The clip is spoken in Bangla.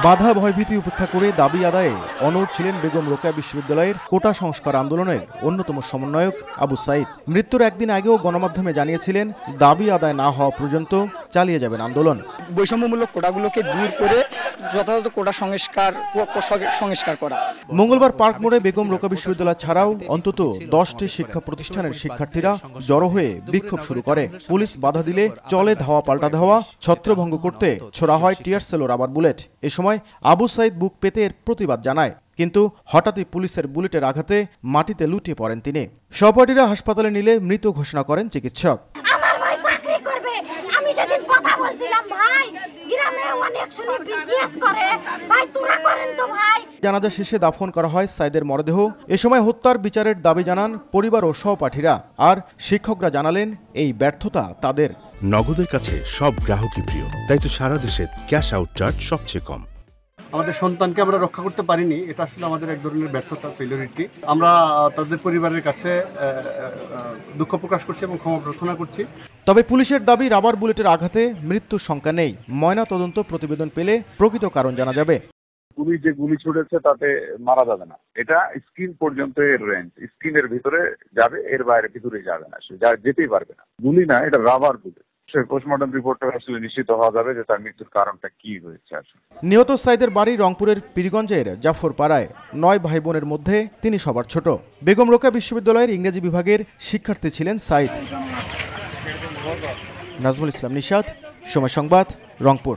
বাধা ভয়ভীতি উপেক্ষা করে দাবি আদায়ে অনড় ছিলেন বেগম রোকেয়া বিশ্ববিদ্যালয়ের কোটা সংস্কার আন্দোলনের অন্যতম সমন্বয়ক আবু সাইদ। মৃত্যুর একদিন আগেও গণমাধ্যমে জানিয়েছিলেন দাবি আদায় না হওয়া পর্যন্ত চালিয়ে যাবেন আন্দোলন। বৈষম্যমূলক কোটাগুলোকে দূর করে যথাযথ কোটা সংস্কার করা। মঙ্গলবার পার্ক মোড়ে বেগম রোকেয়া বিশ্ববিদ্যালয় ছাড়াও অন্তত 10টি শিক্ষা প্রতিষ্ঠানের শিক্ষার্থীরা জড়ো হয়ে বিক্ষোভ শুরু করে। পুলিশ বাধা দিলে চলে ধাওয়া পাল্টা ধাওয়া, ছত্রভঙ্গ করতে ছোড়া হয় টিয়ার সেল ও রাবার বুলেট। এ সময় আবু সাইদ বুক পেতে এর প্রতিবাদ জানায়, কিন্তু হঠাৎই পুলিশের বুলেটের আঘাতে মাটিতে লুটিয়ে পড়েন তিনি। সহপাঠীরা হাসপাতালে নিলে মৃত ঘোষণা করেন চিকিৎসক। জানাজা শেষে দাফন করা হয় সাইদের মরদেহ। এ সময় হত্যার বিচারের দাবি জানান পরিবার ও সহপাঠীরা। আর শিক্ষকরা জানালেন এই ব্যর্থতা তাদের। নগদের কাছে সব গ্রাহকই প্রিয়, তাই তো সারা দেশে ক্যাশ আউট চার্জ সবচেয়ে কম। আমাদের সন্তানকে আমরা রক্ষা করতে পারিনি, এটা আসলে আমাদের এক ধরনের ব্যর্থতা, ফেলিওরিটি। আমরা তাদের পরিবারের কাছে দুঃখ প্রকাশ করছি এবং ক্ষমা প্রার্থনা করছি। তবে পুলিশের দাবি রাবার বুলেটের আঘাতে মৃত্যুর সংখ্যা নেই। ময়না তদন্ত প্রতিবেদন পেলে প্রকৃত কারণ জানা যাবে। পুলিশ যে গুলি ছুড়েছে তাতে মারা যাবে না, এটা স্কিন পর্যন্ত এর রেঞ্জ, স্কিনের ভিতরে যাবে, এর বাইরে ভিতরে যাবে না, সে যেতেই পারবে না। গুলি না, এটা রাবার বুলেট। পোস্টমর্টম রিপোর্টটা আসলে নিশ্চিত হওয়া যাবে যে তার মৃত্যুর কারণটা কি হয়েছে। আসলে নিহত সাইদের বাড়ি রংপুরের পীরগঞ্জের জাফরপাড়ায়। 9 ভাই বোনের মধ্যে তিনি সবার ছোট। বেগম রোকেয়া বিশ্ববিদ্যালয়ের ইংরেজি বিভাগের শিক্ষার্থী ছিলেন সাইদ। নাজমুল ইসলাম নিশাত, সময় সংবাদ, রংপুর।